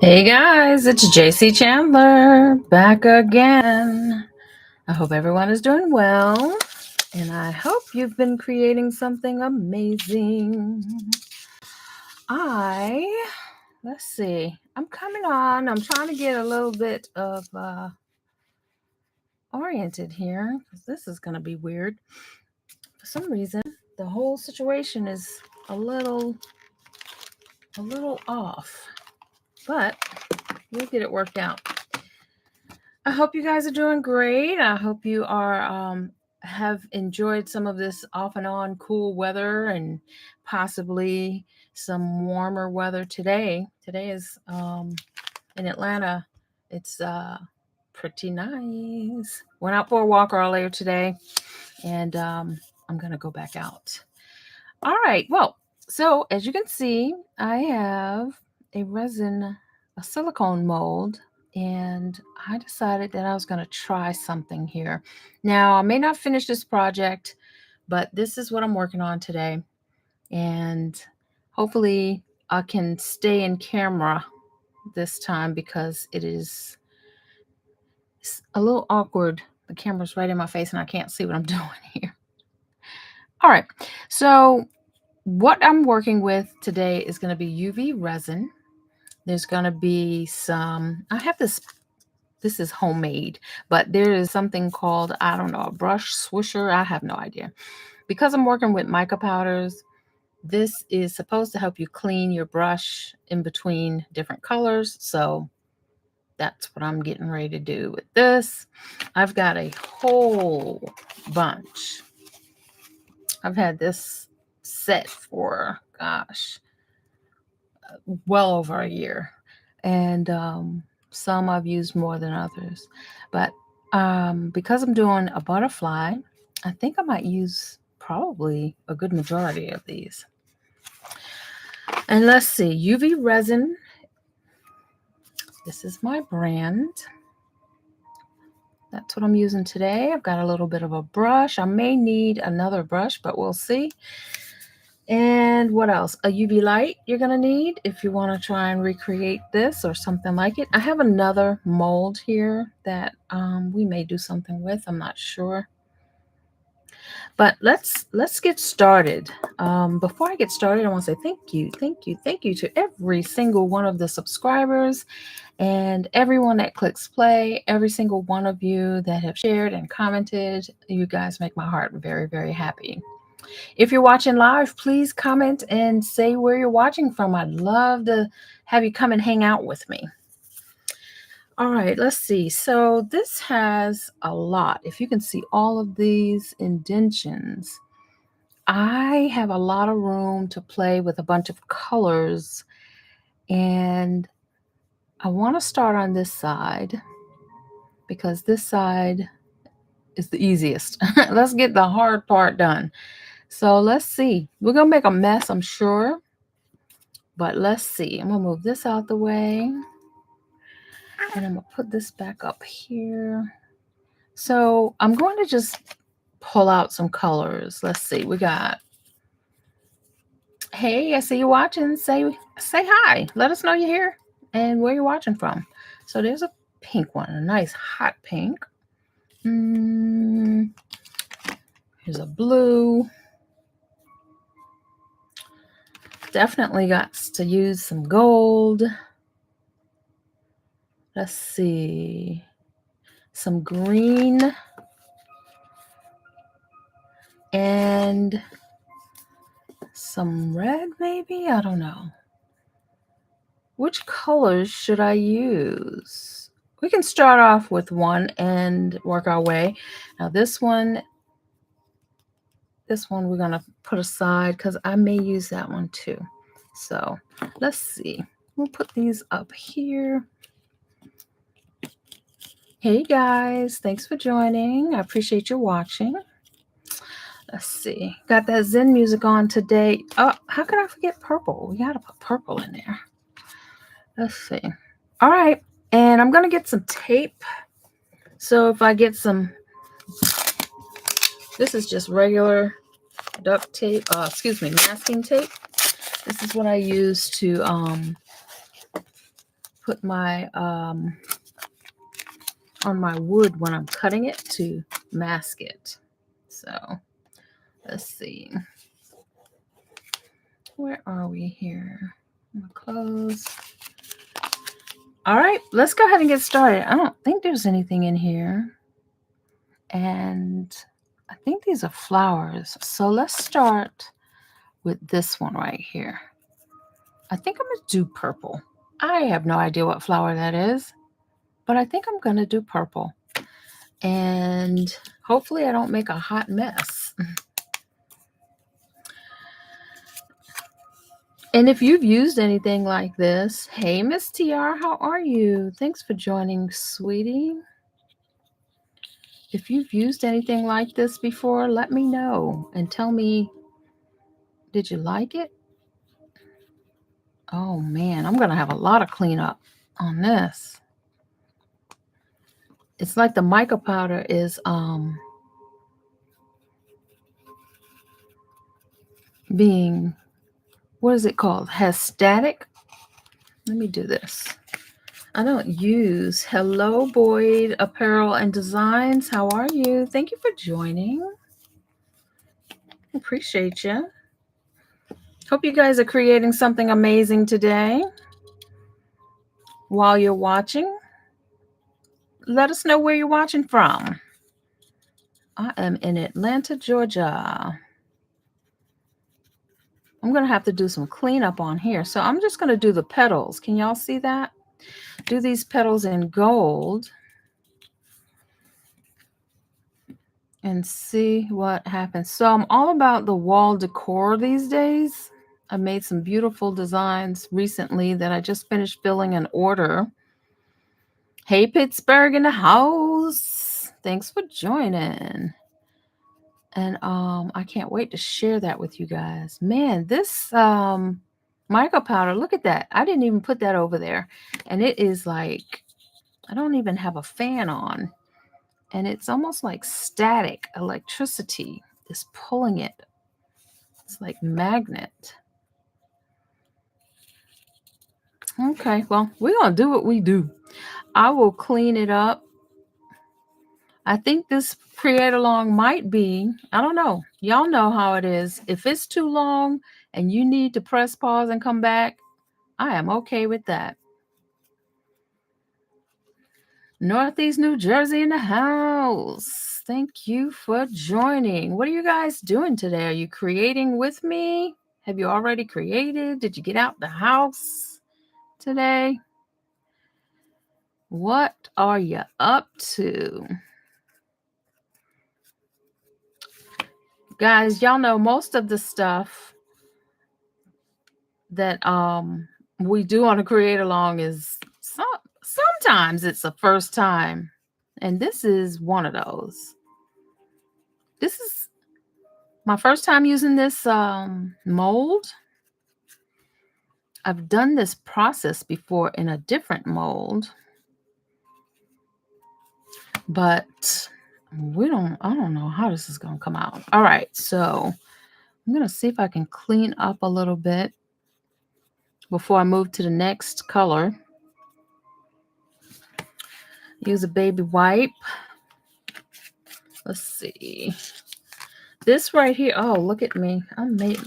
Hey guys, it's JC Chandler back again. I hope everyone is doing well, and I hope you've been creating something amazing. Let's see, I'm coming on. I'm trying to get a little bit of oriented here because this is going to be weird. For some reason, the whole situation is a little off, but we'll get it worked out. I hope you guys are doing great. I hope you are have enjoyed some of this off and on cool weather and possibly some warmer weather today. Today is in Atlanta. It's pretty nice. Went out for a walk earlier today, and I'm gonna go back out. All right. Well, so as you can see, I have a silicone mold, and I decided that I was going to try something here. Now, I may not finish this project, but this is what I'm working on today. And hopefully, I can stay in camera this time because it's a little awkward. The camera's right in my face, and I can't see what I'm doing here. All right. So, what I'm working with today is going to be UV resin. There's going to be I have this is homemade, but there is something called, I don't know, a brush swisher. I have no idea. Because I'm working with mica powders, this is supposed to help you clean your brush in between different colors. So that's what I'm getting ready to do with this. I've got a whole bunch. I've had this set for, gosh, well over a year. And some I've used more than others. But because I'm doing a butterfly, I think I might use probably a good majority of these. And let's see, UV resin. This is my brand. That's what I'm using today. I've got a little bit of a brush. I may need another brush, but we'll see. And what else? A UV light you're going to need if you want to try and recreate this or something like it. I have another mold here that we may do something with. I'm not sure. But let's get started. Before I get started, I want to say thank you to every single one of the subscribers and everyone that clicks play, every single one of you that have shared and commented. You guys make my heart very, very happy. If you're watching live, please comment and say where you're watching from. I'd love to have you come and hang out with me. All right, let's see. So this has a lot. If you can see all of these indentions, I have a lot of room to play with a bunch of colors. And I want to start on this side because this side is the easiest. Let's get the hard part done. So let's see. We're going to make a mess, I'm sure. But let's see. I'm going to move this out the way. And I'm going to put this back up here. So I'm going to just pull out some colors. Let's see. We got, hey, I see you watching. Say hi. Let us know you're here and where you're watching from. So there's a pink one, a nice hot pink. Here's a blue. Definitely got to use some gold. Let's see. Some green. And some red, maybe? I don't know. Which colors should I use? We can start off with one and work our way. Now this one we're going to put aside because I may use that one too. So let's see. We'll put these up here. Hey guys, thanks for joining. I appreciate you watching. Let's see. Got that Zen music on today. Oh, how could I forget purple? We got to put purple in there. Let's see. All right. And I'm going to get some tape. So if I get some, this is just regular duct tape, masking tape. This is what I use to put my on my wood when I'm cutting it to mask it. So let's see. Where are we here? I'm gonna close. All right, let's go ahead and get started. I don't think there's anything in here. And I think these are flowers. So let's start with this one right here. I think I'm going to do purple. I have no idea what flower that is, but I think I'm going to do purple. And hopefully I don't make a hot mess. And if you've used anything like this, hey, Miss TR, how are you? Thanks for joining, sweetie. If you've used anything like this before, let me know and tell me, did you like it? Oh man, I'm going to have a lot of cleanup on this. It's like the mica powder is being, what is it called? Has static. Let me do this. I don't use Hello Boyd Apparel and Designs. How are you? Thank you for joining. Appreciate you. Hope you guys are creating something amazing today. While you're watching, let us know where you're watching from. I am in Atlanta, Georgia. I'm going to have to do some cleanup on here. So I'm just going to do the petals. Can y'all see that? Do these petals in gold and see what happens. So I'm all about the wall decor these days. I made some beautiful designs recently that I just finished filling an order. Hey, Pittsburgh in the house. Thanks for joining. And I can't wait to share that with you guys. Man, this mica powder, look at that. I didn't even put that over there. And it is like, I don't even have a fan on. And it's almost like static electricity is pulling it. It's like magnet. Okay, well, we're going to do what we do. I will clean it up. I think this create along might be, I don't know. Y'all know how it is. If it's too long and you need to press pause and come back, I am okay with that. Northeast New Jersey in the house. Thank you for joining. What are you guys doing today? Are you creating with me? Have you already created? Did you get out the house today? What are you up to? Guys, y'all know most of the stuff that we do on a create along is sometimes it's a first time. And this is one of those. This is my first time using this mold. I've done this process before in a different mold. But I don't know how this is going to come out. All right, so I'm going to see if I can clean up a little bit before I move to the next color. Use a baby wipe. Let's see. This right here. Oh, look at me.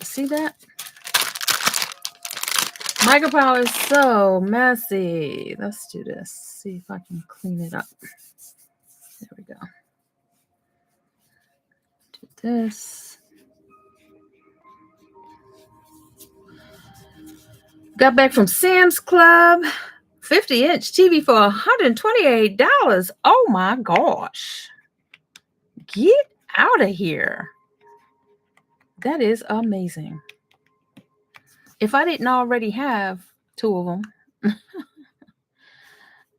See that? Mica powder is so messy. Let's do this. See if I can clean it up. There we go. Do this. Got back from Sam's Club. 50-inch TV for $128. Oh my gosh. Get out of here. That is amazing. If I didn't already have two of them,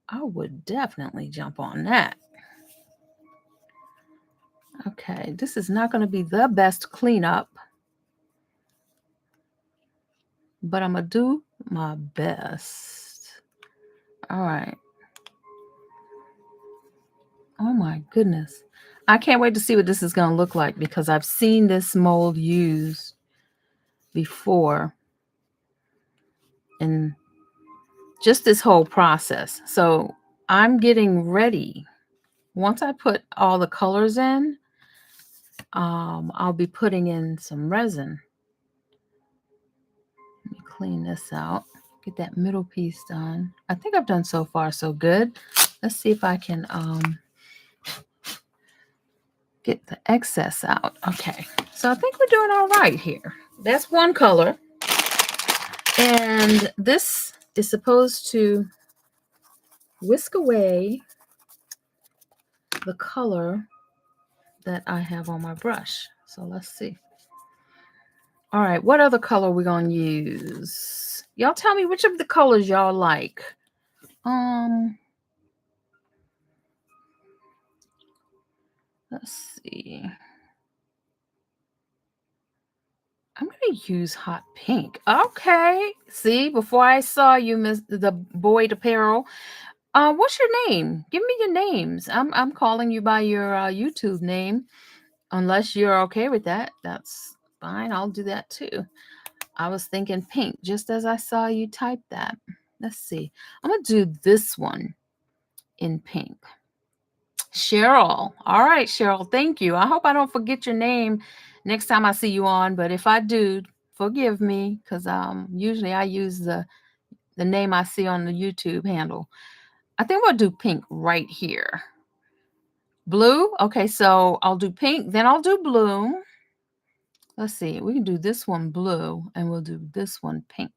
I would definitely jump on that. Okay, this is not going to be the best cleanup, but I'm going to do my best. All right. Oh my goodness. I can't wait to see what this is going to look like because I've seen this mold used before. And just this whole process. So I'm getting ready. Once I put all the colors in, I'll be putting in some resin. Let me clean this out. Get that middle piece done. I think I've done so far so good. Let's see if I can get the excess out. Okay, so I think we're doing all right here. That's one color. And this is supposed to whisk away the color that I have on my brush. So let's see. All right, what other color we're going to use? Y'all tell me which of the colors y'all like. Let's see. I'm going to use hot pink. Okay. See, before I saw you, Miss the Boyd Apparel. What's your name? Give me your names. I'm calling you by your YouTube name. Unless you're okay with that, that's fine. I'll do that too. I was thinking pink, just as I saw you type that. Let's see. I'm going to do this one in pink. Cheryl. All right, Cheryl. Thank you. I hope I don't forget your name next time I see you on. But if I do, forgive me, because usually I use the name I see on the YouTube handle. I think we'll do pink right here. Blue. Okay, so I'll do pink, then I'll do blue. Let's see. We can do this one blue, and we'll do this one pink,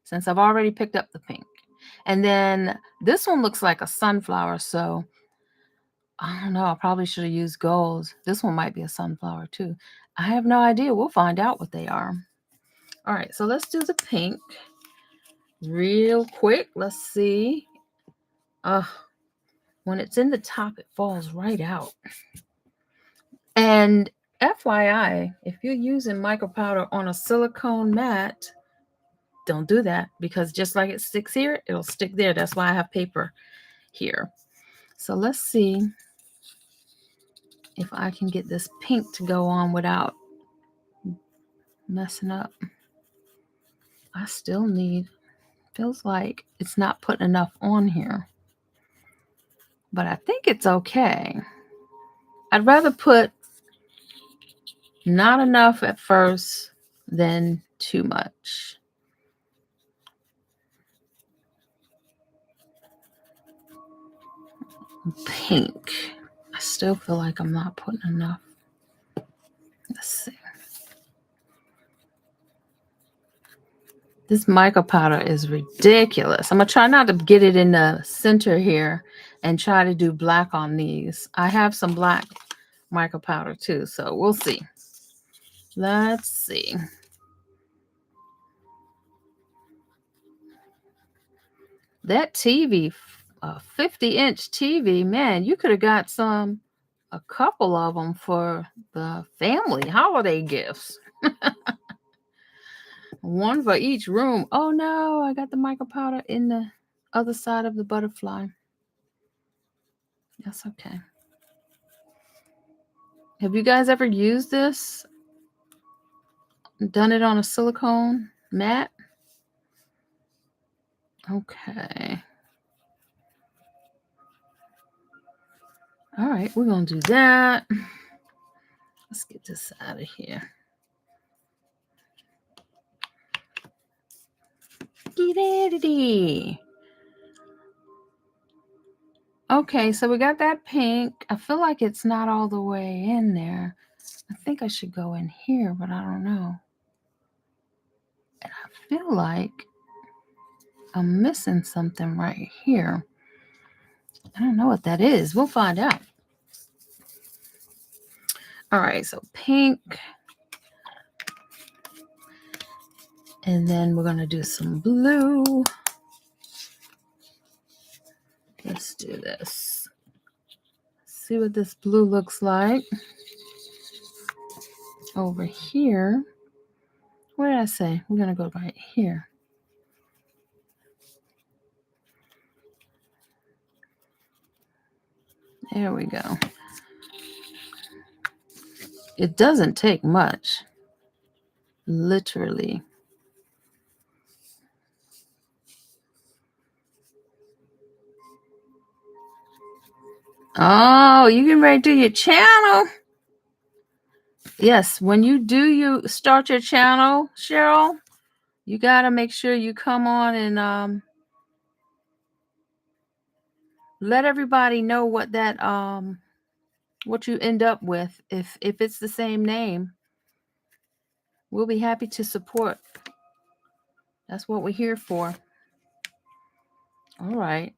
since I've already picked up the pink. And then this one looks like a sunflower, so I don't know. I probably should have used gold. This one might be a sunflower too. I have no idea. We'll find out what they are. All right, so let's do the pink real quick. Let's see. When it's in the top, it falls right out. And FYI, if you're using micropowder on a silicone mat, don't do that, because just like it sticks here, it'll stick there. That's why I have paper here. So let's see if I can get this pink to go on without messing up. I still need, feels like it's not putting enough on here, but I think it's okay. I'd rather put not enough at first than too much. Pink. I still feel like I'm not putting enough. Let's see. This micropowder is ridiculous. I'm going to try not to get it in the center here and try to do black on these. I have some black micropowder too, so we'll see. Let's see. That TV, a 50-inch TV, man, you could have got a couple of them for the family holiday gifts. One for each room. Oh no, I got the micropowder in the other side of the butterfly. That's okay. Have you guys ever used this? Done it on a silicone mat? Okay. All right, we're going to do that. Let's get this out of here. Okay, so we got that pink. I feel like it's not all the way in there. I think I should go in here, but I don't know. And I feel like I'm missing something right here. I don't know what that is. We'll find out. All right, so pink. And then we're going to do some blue. Let's do this. See what this blue looks like. Over here. What did I say? We're going to go right here. There we go. It doesn't take much. Literally. Oh, you can ready to do your channel. Yes, when you start your channel, Cheryl, you got to make sure you come on and let everybody know what that what you end up with. If it's the same name, we'll be happy to support. That's what we're here for. All right.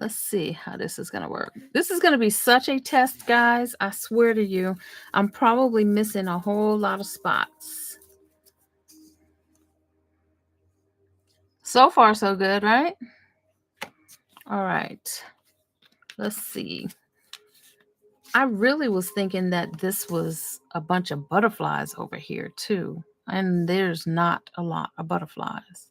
Let's see how this is going to work. This is going to be such a test, guys. I swear to you, I'm probably missing a whole lot of spots. So far, so good, right? All right. Let's see. I really was thinking that this was a bunch of butterflies over here, too. And there's not a lot of butterflies.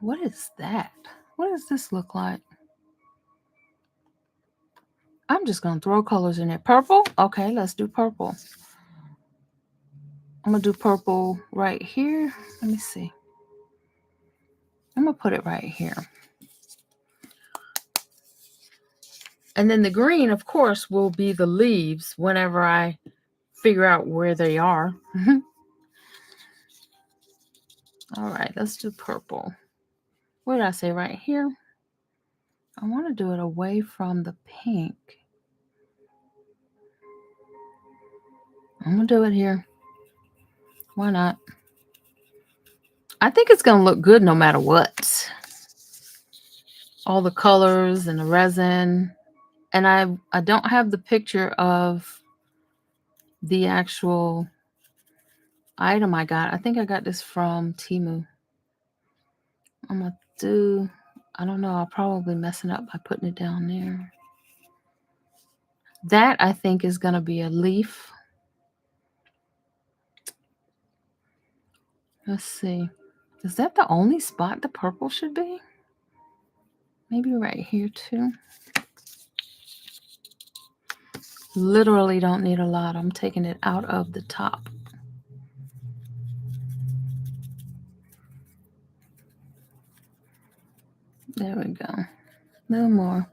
What is that? What does this look like? I'm just going to throw colors in there. Purple? Okay, let's do purple. I'm going to do purple right here. Let me see. I'm going to put it right here. And then the green, of course, will be the leaves whenever I figure out where they are. All right, let's do purple. What did I say right here? I want to do it away from the pink. I'm going to do it here. Why not? I think it's going to look good no matter what. All the colors and the resin. And I don't have the picture of the actual item I got. I think I got this from Temu. I'm going to do, I don't know, I'll probably mess it up by putting it down there. That I think is going to be a leaf. Let's see. Is that the only spot the purple should be? Maybe right here too. Literally don't need a lot. I'm taking it out of the top. There we go. A little more.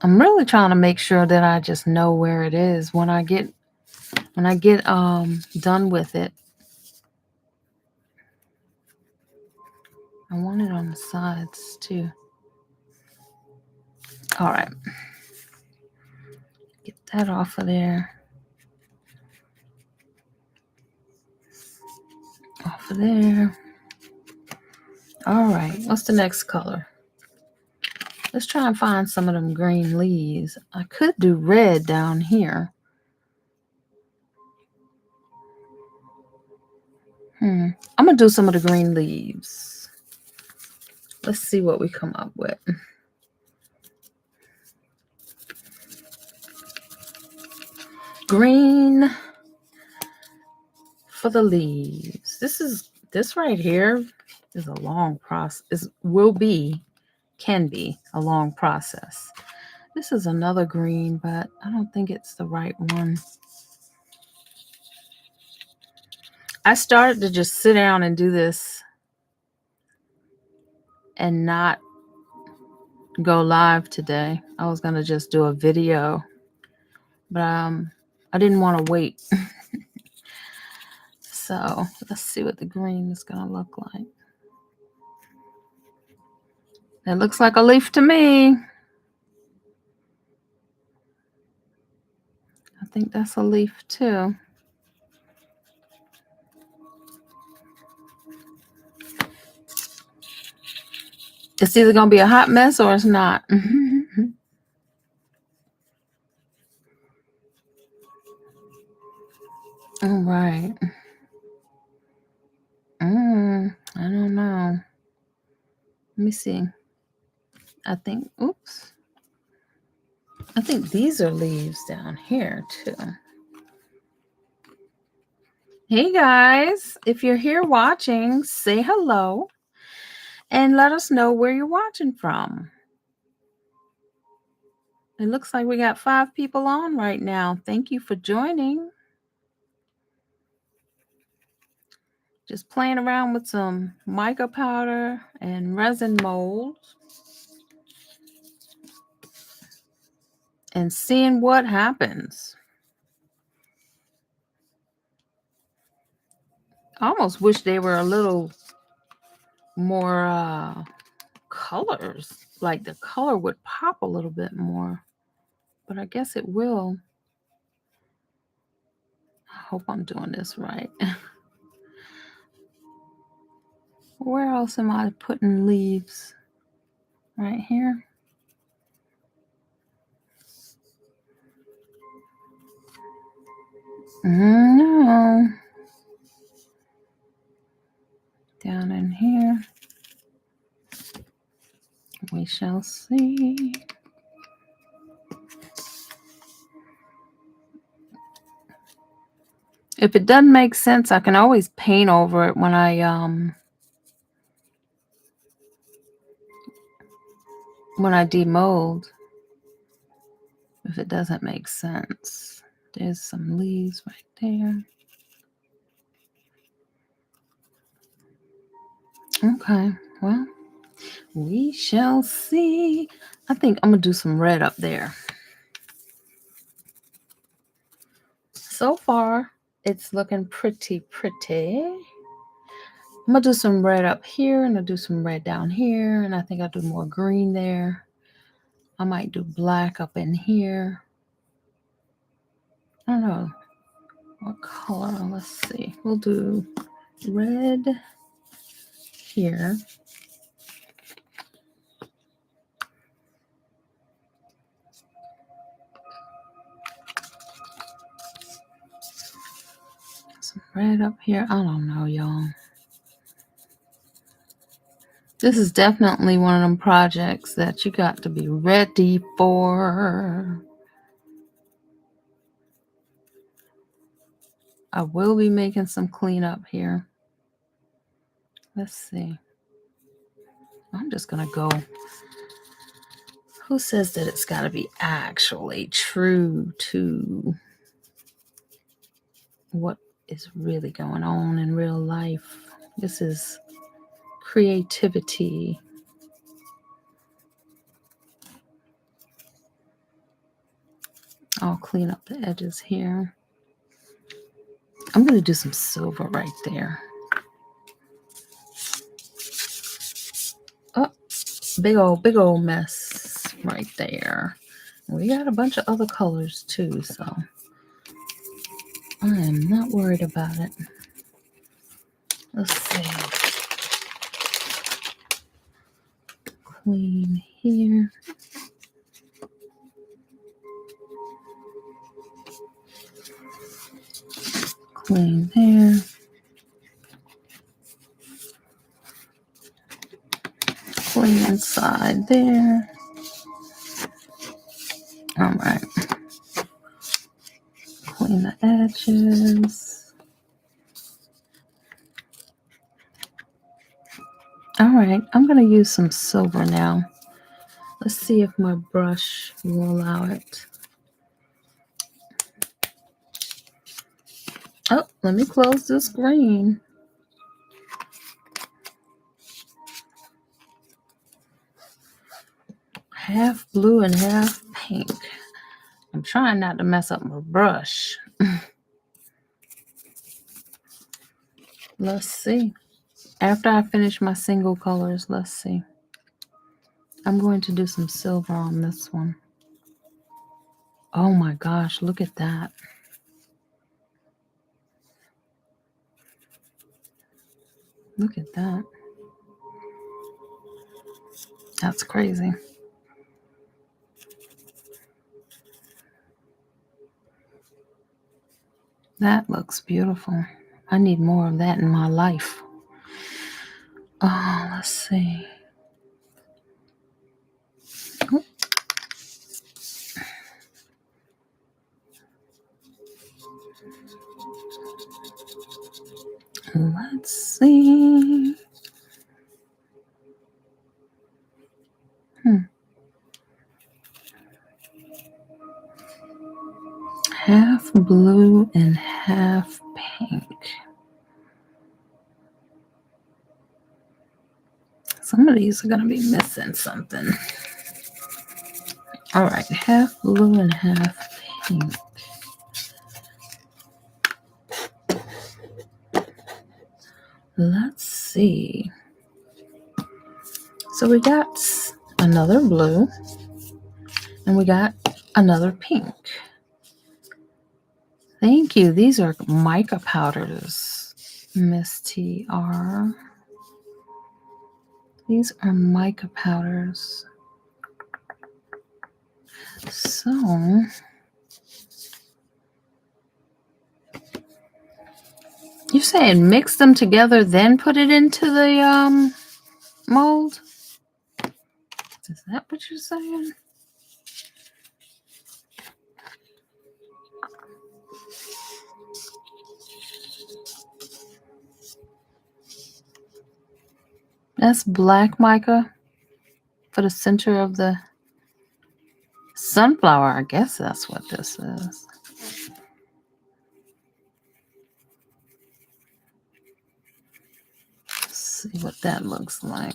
I'm really trying to make sure that I just know where it is when I get done with it. I want it on the sides too. All right. Get that off of there. Off of there. All right. What's the next color? Let's try and find some of them green leaves. I could do red down here. I'm going to do some of the green leaves. Let's see what we come up with. Green for the leaves. This right here is a long process. Can be a long process. This is another green, but I don't think it's the right one. I started to just sit down and do this and not go live today. I was going to just do a video, but I didn't want to wait. So let's see what the green is going to look like. It looks like a leaf to me. I think that's a leaf too. It's either going to be a hot mess or it's not. All right. I don't know. Let me see. I think these are leaves down here too. Hey guys, if you're here watching, say hello and let us know where you're watching from. It looks like we got 5 people on right now. Thank you for joining. Just playing around with some mica powder and resin molds and seeing what happens. I almost wish they were a little more colors. Like the color would pop a little bit more. But I guess it will. I hope I'm doing this right. Where else am I putting leaves? Right here. No. Down in here. We shall see. If it doesn't make sense, I can always paint over it when I demold. If it doesn't make sense. There's some leaves right there. Okay, well, we shall see. I think I'm going to do some red up there. So far, it's looking pretty. I'm going to do some red up here, and I'll do some red down here, and I think I'll do more green there. I might do black up in here. I don't know what color. Let's see. We'll do red here. Some red up here. I don't know, y'all. This is definitely one of them projects that you got to be ready for. I will be making some cleanup here. Let's see. I'm just going to go. Who says that it's got to be actually true to what is really going on in real life? This is creativity. I'll clean up the edges here. I'm going to do some silver right there. Oh, big old mess right there. We got a bunch of other colors too, so I am not worried about it. Let's see. Clean here. Clean there. Clean inside there. All right. Clean the edges. All right. I'm going to use some silver now. Let's see if my brush will allow it. Oh, let me close this green. Half blue and half pink. I'm trying not to mess up my brush. Let's see. After I finish my single colors, let's see. I'm going to do some silver on this one. Oh my gosh, look at that. Look at that. That's crazy. That looks beautiful. I need more of that in my life. Oh, let's see. Oh. Let's see. Half blue and half pink. Some of these are going to be missing something. All right, half blue and half pink. Let's see. So we got another blue and we got another pink. Thank you. These are mica powders, Miss TR. These are mica powders. So you're saying mix them together, then put it into the mold? Is that what you're saying? That's black mica for the center of the sunflower. I guess that's what this is. Let's see what that looks like.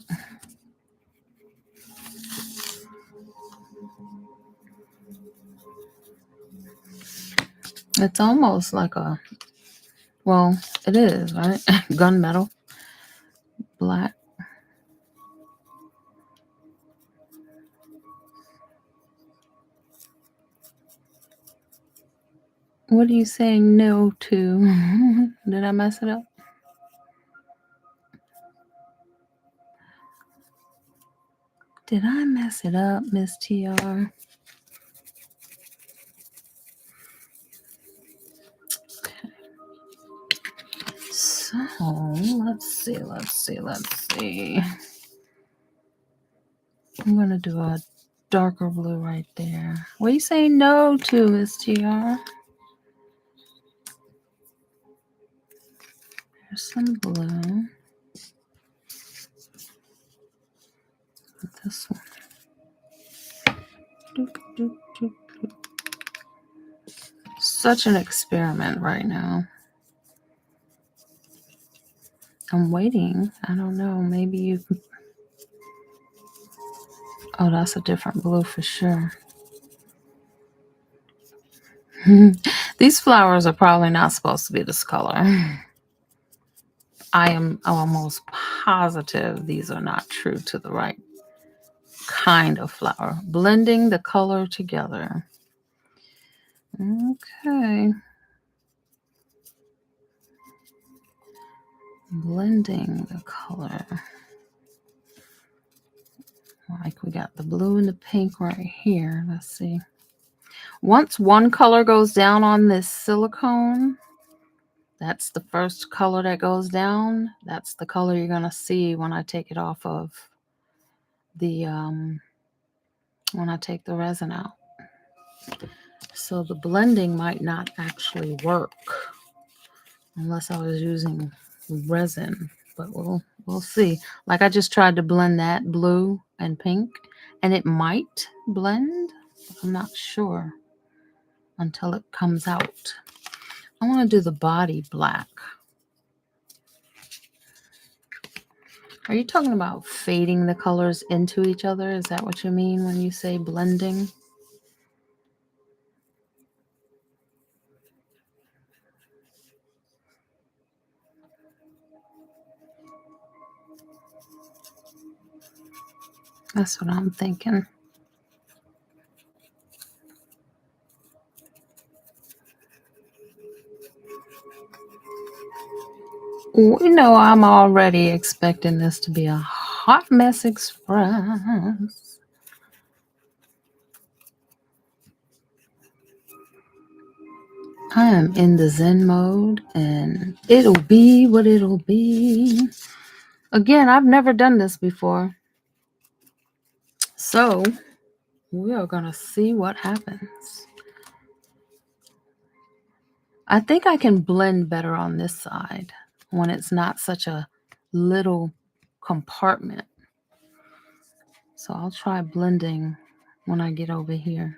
It's almost like a, well, it is, right? Gunmetal. Black. What are you saying no to? Did I mess it up? Did I mess it up, Miss TR? So let's see. I'm gonna do a darker blue right there. What are you saying no to, Miss TR? There's some blue. This one. Such an experiment right now. I'm waiting. I don't know. Maybe you. Oh, that's a different blue for sure. These flowers are probably not supposed to be this color. I am almost positive these are not true to the right kind of flower. Blending the color together. Okay. Blending the color. Like we got the blue and the pink right here. Let's see. Once one color goes down on this silicone, that's the first color that goes down. That's the color you're going to see when I take it off of the, when I take the resin out. So the blending might not actually work unless I was using resin, but we'll see. Like I just tried to blend that blue and pink and it might blend, but I'm not sure until it comes out. I want to do the body black. Are you talking about fading the colors into each other? Is that what you mean when you say blending? That's what I'm thinking. We know I'm already expecting this to be a hot mess express. I am in the Zen mode and it'll be what it'll be. Again, I've never done this before. So we are going to see what happens. I think I can blend better on this side when it's not such a little compartment. So I'll try blending when I get over here.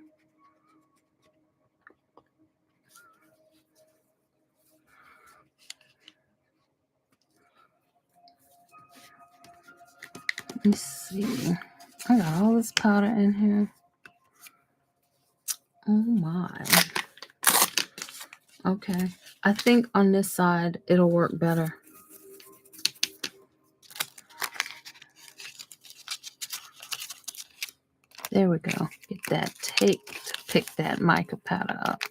Let me see. I got all this powder in here. Oh my. Okay. I think on this side it'll work better. There we go. Get that tape to pick that mica powder up.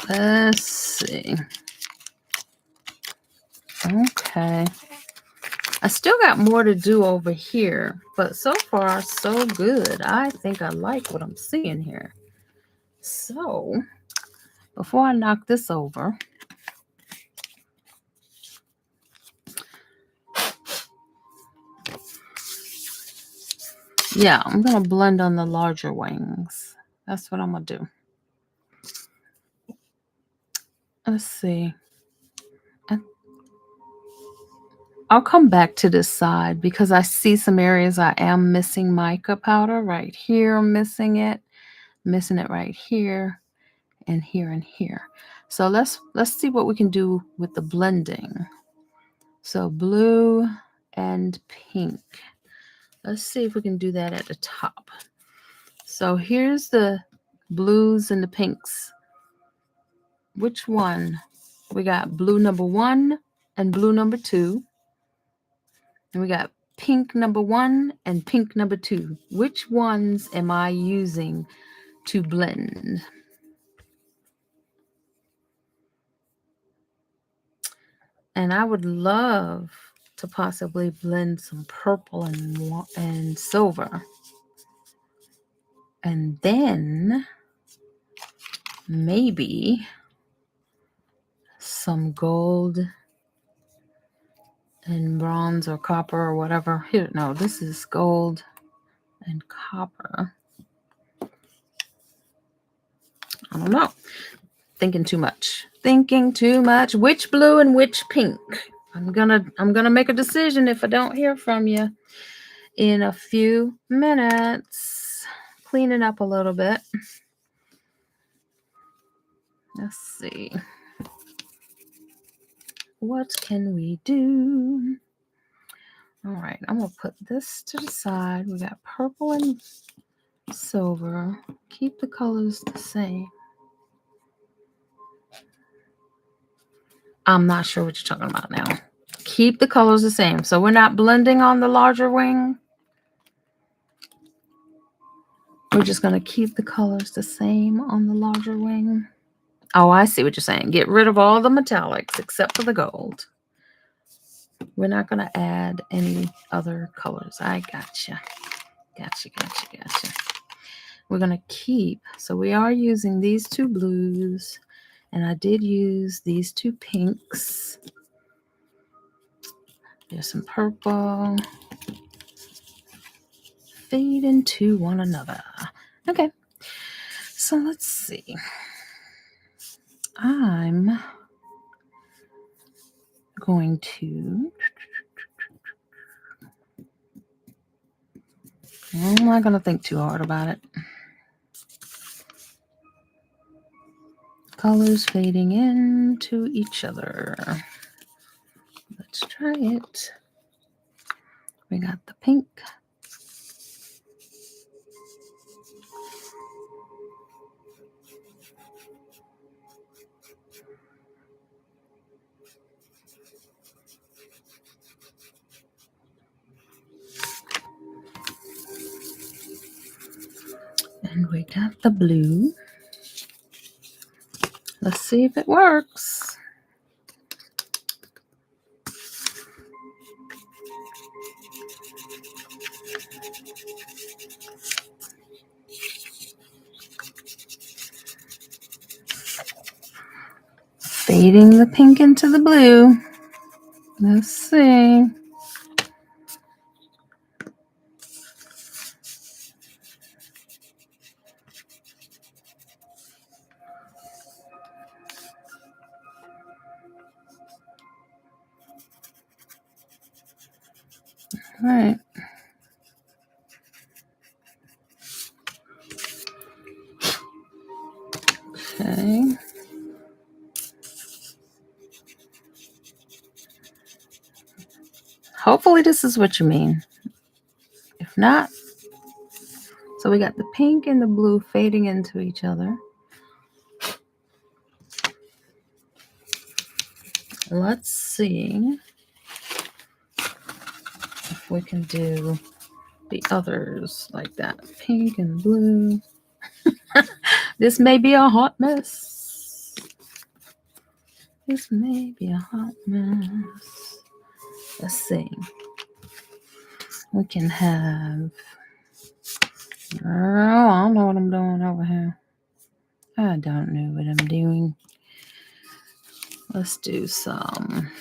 Let's see. Okay. I still got more to do over here, but so far so good. I think I like what I'm seeing here. So, before I knock this over, yeah, I'm going to blend on the larger wings. That's what I'm going to do. Let's see. I'll come back to this side because I see some areas I am missing mica powder. Right here, I'm missing it right here, and here and here. So let's see what we can do with the blending. So blue and pink. Let's see if we can do that at the top. So here's the blues and the pinks. Which one? We got blue number 1 and blue number 2. And we got pink number 1 and pink number 2. Which ones am I using to blend? And I would love to possibly blend some purple and silver. And then maybe some gold and bronze or copper or whatever. Here, no, this is gold and copper. I don't know. Thinking too much. Which blue and which pink? I'm gonna make a decision if I don't hear from you in a few minutes. Clean it up a little bit. Let's see. What can we do? All right, I'm gonna put this to the side. We got purple and silver. Keep the colors the same. I'm not sure what you're talking about now. Keep the colors the same. So we're not blending on the larger wing. We're just going to keep the colors the same on the larger wing. Oh, I see what you're saying. Get rid of all the metallics except for the gold. We're not going to add any other colors. I gotcha. Gotcha. We're going to keep. So we are using these 2 blues. And I did use these 2 pinks. There's some purple. Fade into one another. Okay. So let's see. I'm going to... I'm not going to think too hard about it. Colors fading into each other. Let's try it. We got the pink. And we got the blue. Let's see if it works. Fading the pink into the blue. Let's see. All right. Hopefully this is what you mean. If not, so we got the pink and the blue fading into each other. Let's see if we can do the others like that. Pink and blue. This may be a hot mess. This may be a hot mess. Let's see. We can have... Girl, I don't know what I'm doing over here. I don't know what I'm doing. Let's do some...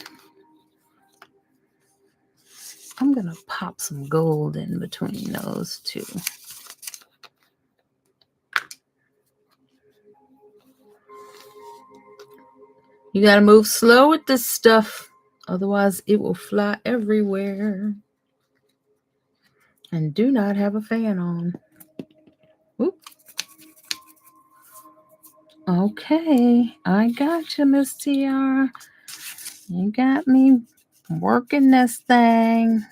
I'm going to pop some gold in between those two. You got to move slow with this stuff. Otherwise, it will fly everywhere. And do not have a fan on. Oop. Okay, I got you, Miss TR. You got me working this thing.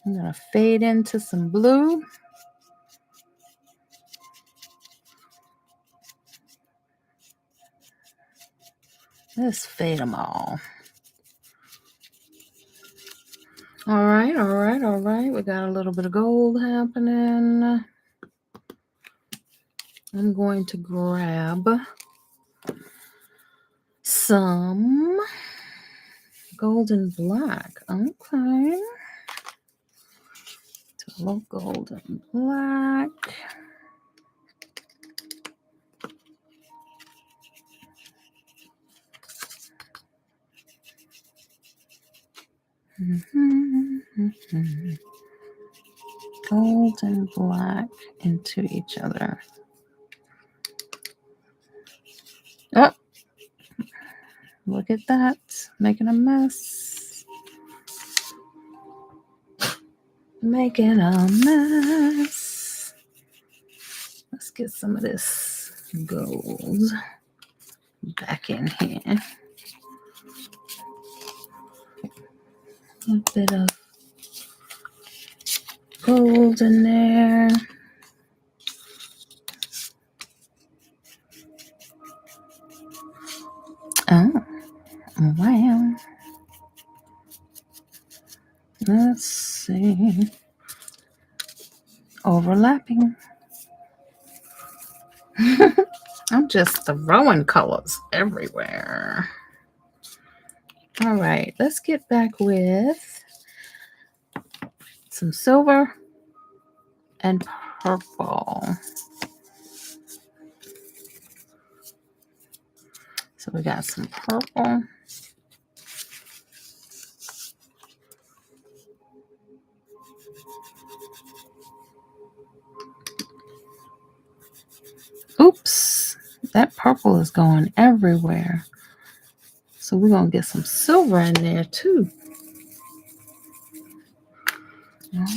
I'm going to fade into some blue. Let's fade them all. All right. We got a little bit of gold happening. I'm going to grab some gold and black. Okay. So a little gold and black. Gold and black into each other. Oh, look at that. Making a mess. Making a mess. Let's get some of this gold back in here. A bit of gold in there. Oh, wow. Let's see. Overlapping. I'm just throwing colors everywhere. All right, let's get back with some silver and purple. So we got some purple. Oops, that purple is going everywhere. So we're going to get some silver in there too.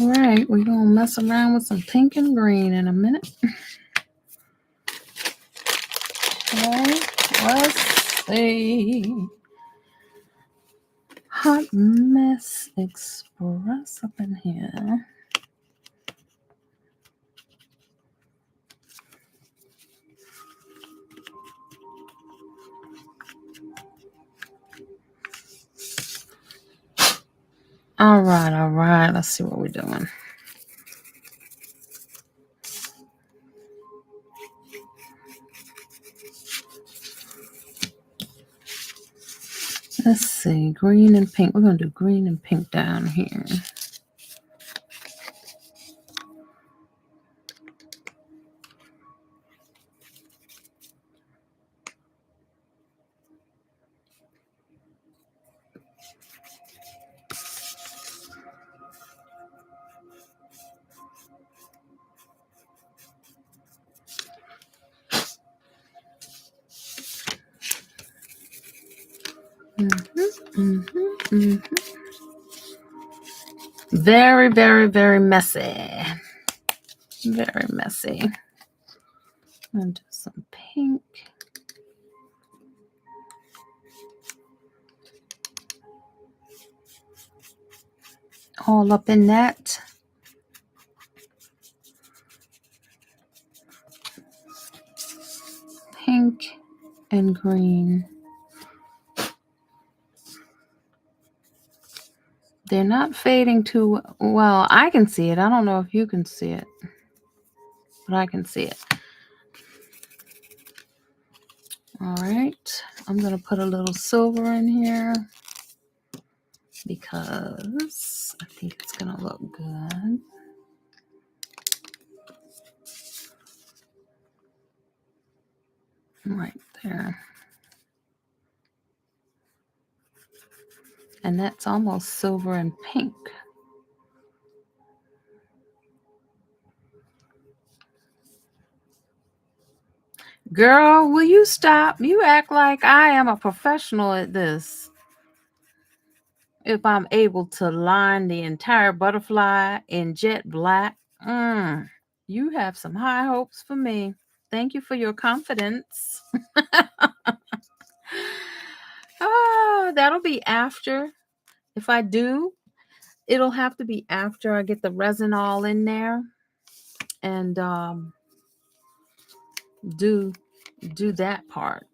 All right, we're going to mess around with some pink and green in a minute. Okay, let's see. Hot Mess Express up in here. All right. Let's see what we're doing. Let's see, green and pink. We're going to do green and pink down here. Very, very, very messy. Very messy. I'm going to do some pink. all up in that. Pink and green. They're not fading too well. I can see it. I don't know if you can see it, but I can see it. All right. I'm going to put a little silver in here because I think it's going to look good. Right there. And that's almost silver and pink. Girl, will you stop? You act like I am a professional at this. If I'm able to line the entire butterfly in jet black, you have some high hopes for me. Thank you for your confidence. That'll be after. If I do, it'll have to be after I get the resin all in there and do that part.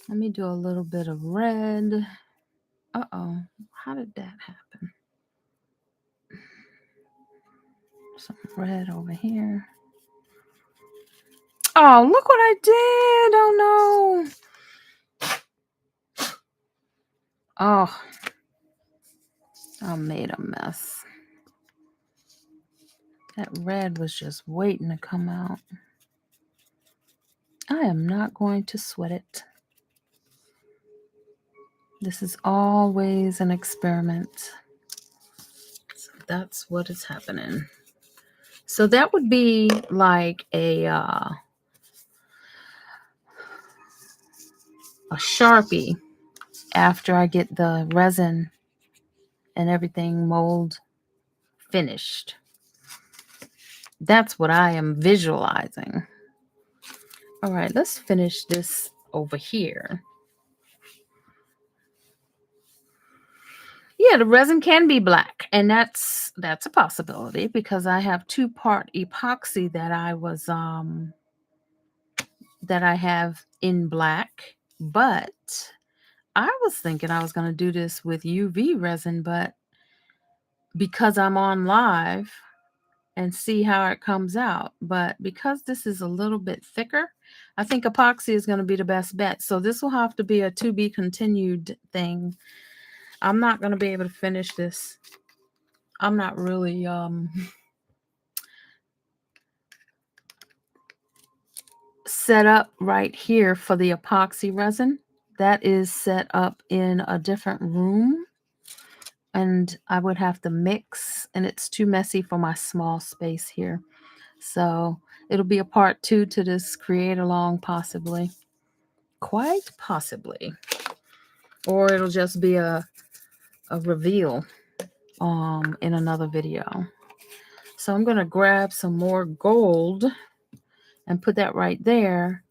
Let me do a little bit of red. Uh-oh, how did that happen? Some red over here. Oh, look what I did. Oh, no. Oh, I made a mess. That red was just waiting to come out. I am not going to sweat it. This is always an experiment. So that's what is happening. So that would be like a Sharpie after I get the resin and everything mold finished. That's what I am visualizing. All right, let's finish this over here. Yeah, the resin can be black, and that's a possibility because I have 2-part epoxy that I have in black, but I was thinking I was going to do this with UV resin, but because I'm on live and see how it comes out, but because this is a little bit thicker, I think epoxy is going to be the best bet. So this will have to be a to be continued thing. I'm not going to be able to finish this. I'm not really set up right here for the epoxy resin. That is set up in a different room, and I would have to mix, and it's too messy for my small space here. So it'll be a part 2 to this create along, possibly. Quite possibly. Or it'll just be a reveal in another video. So I'm going to grab some more gold and put that right there.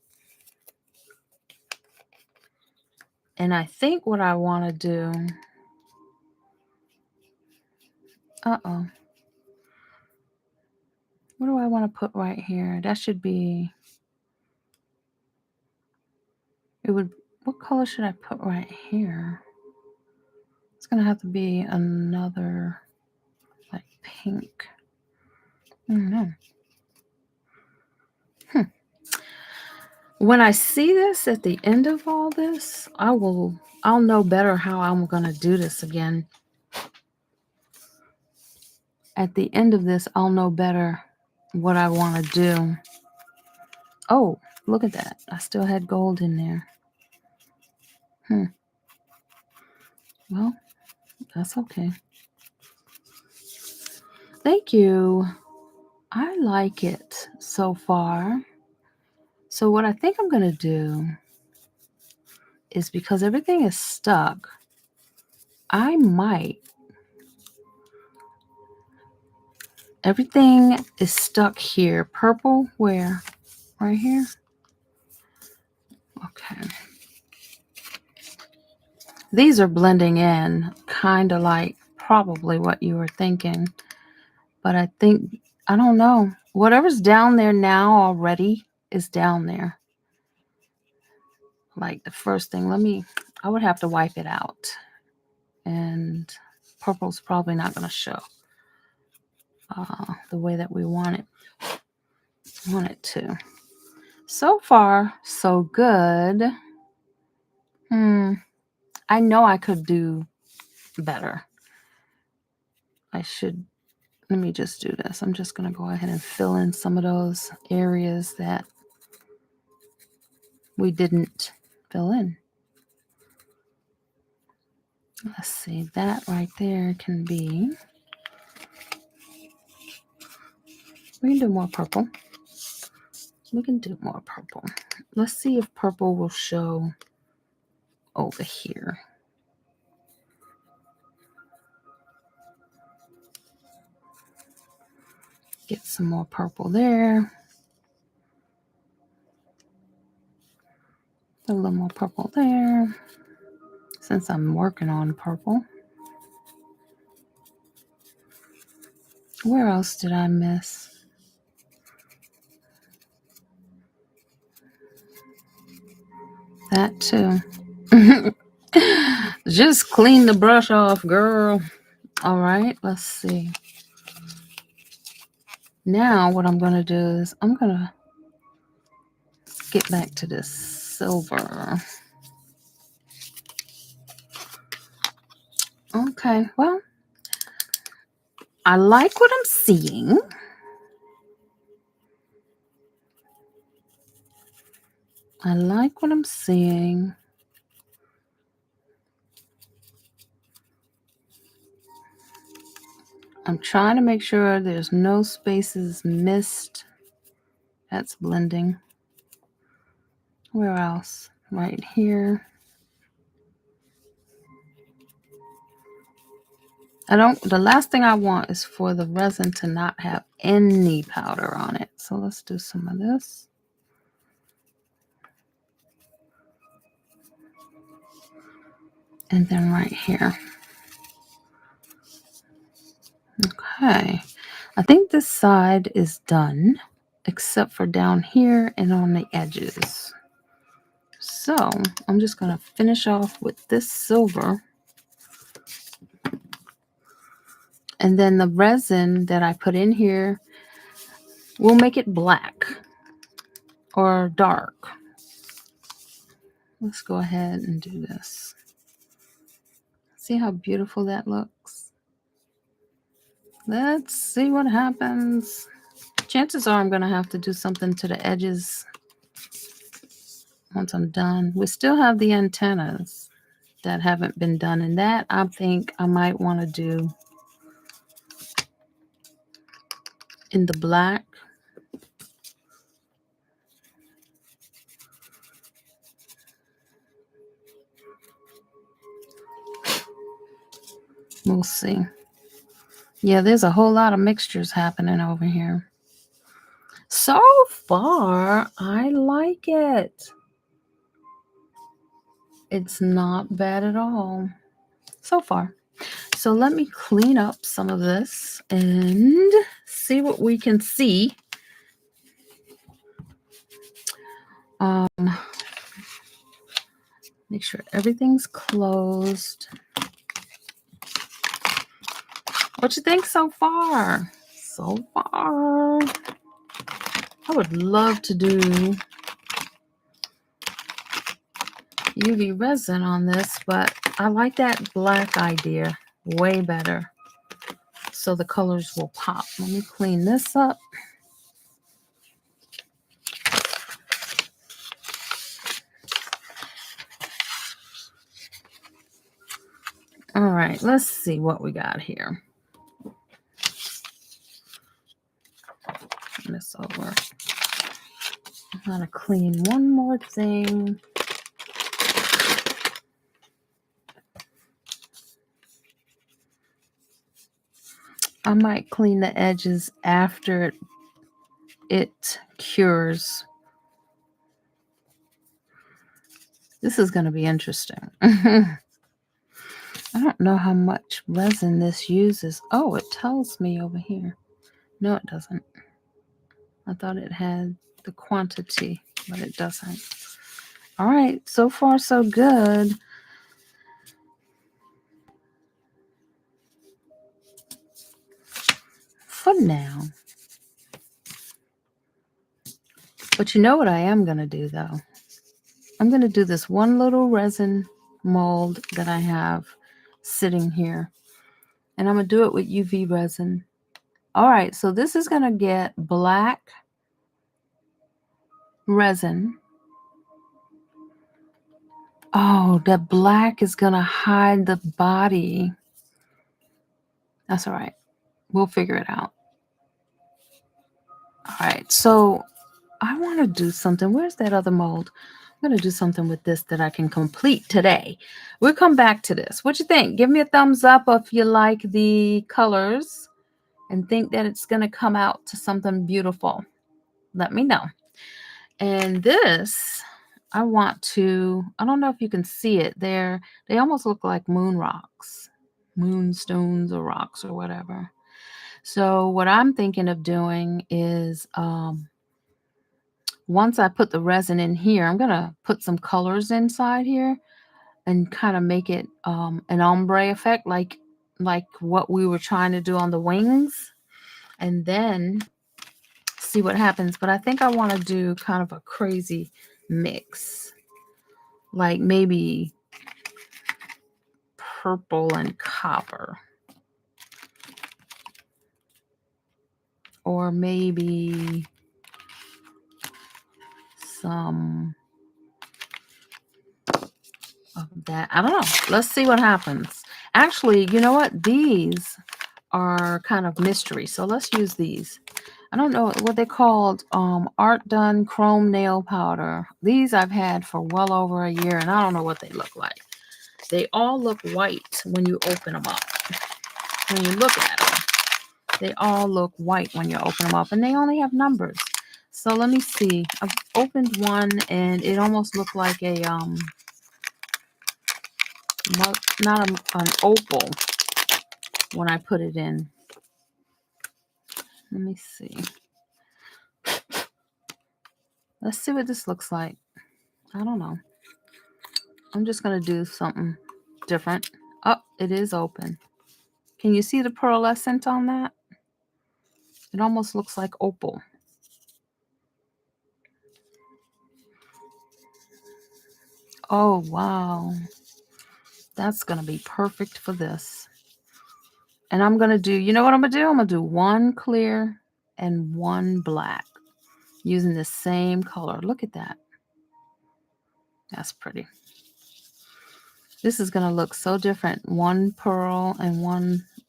And I think what I want to do... Uh-oh. What do I want to put right here? That should be... What color should I put right here? It's going to have to be another, like, pink. I don't know. When I see this at the end of all this, I'll know better how I'm going to do this again. At the end of this, I'll know better what I want to do. Oh, look at that. I still had gold in there. Well, that's okay. Thank you. I like it so far. So what I think I'm going to do is, because everything is stuck, I might... Everything is stuck here. Purple, where? Right here? Okay. These are blending in kind of like probably what you were thinking. But I think, I don't know. Whatever's down there now already is down there. Like the first thing, I would have to wipe it out. And purple's probably not going to show the way that we want it to. So far, so good. I know I could do better. Let me just do this. I'm just going to go ahead and fill in some of those areas that we didn't fill in. Let's see, that right there can be, we can do more purple. Let's see if purple will show over here. Get some more purple there. A little more purple there, since I'm working on purple. Where else did I miss? That too. Just clean the brush off, girl. All right, let's see. Now what I'm going to do is I'm going to get back to this silver. Okay, well, I like what I'm seeing. I'm trying to make sure there's no spaces missed. That's blending. Where else? Right here. The last thing I want is for the resin to not have any powder on it. So let's do some of this. And then right here. Okay. I think this side is done, except for down here and on the edges. So I'm just going to finish off with this silver. And then the resin that I put in here will make it black or dark. Let's go ahead and do this. See how beautiful that looks? Let's see what happens. Chances are I'm going to have to do something to the edges once I'm done. We still have the antennas that haven't been done, and that I think I might want to do in the black. We'll see. Yeah, there's a whole lot of mixtures happening over here. So far, I like it. It's not bad at all so far. So let me clean up some of this and see what we can see. Make sure everything's closed. What you think so far? So far, I would love to do UV resin on this, but I like that black idea way better. So the colors will pop. Let me clean this up. All right, let's see what we got here. Turn this over. I'm gonna clean one more thing. I might clean the edges after it cures. This is going to be interesting. I don't know how much resin this uses. Oh, it tells me over here. No, it doesn't. I thought it had the quantity, but it doesn't. All right, so far so good. For now. But you know what I am going to do, though? I'm going to do this one little resin mold that I have sitting here. And I'm going to do it with UV resin. All right, so this is going to get black resin. Oh, the black is going to hide the body. That's all right. We'll figure it out. All right, so I want to do something. Where's that other mold? I'm going to do something with this that I can complete today. We'll come back to this. What you think? Give me a thumbs up if you like the colors and think that it's going to come out to something beautiful. Let me know. And this, I want to, I don't know if you can see it there. They almost look like moon rocks, moonstones or rocks or whatever. So what I'm thinking of doing is once I put the resin in here, I'm going to put some colors inside here and kind of make it an ombre effect like what we were trying to do on the wings, and then see what happens. But I think I want to do kind of a crazy mix, like maybe purple and copper, or maybe some of that. I don't know. Let's see what happens. Actually, you know what? These are kind of mystery. So let's use these. I don't know what they're called. Art Done Chrome Nail Powder. These I've had for well over a year, and I don't know what they look like. They all look white when you open them up. When you look at them, they all look white when you open them up, and they only have numbers. So let me see. I've opened one, and it almost looked like a not an opal when I put it in. Let me see. Let's see what this looks like. I don't know. I'm just going to do something different. Oh, it is open. Can you see the pearlescent on that? It almost looks like opal. Oh, wow. That's going to be perfect for this. And I'm going to do, you know what I'm going to do? I'm going to do one clear and one black using the same color. Look at that. That's pretty. This is going to look so different. One pearl and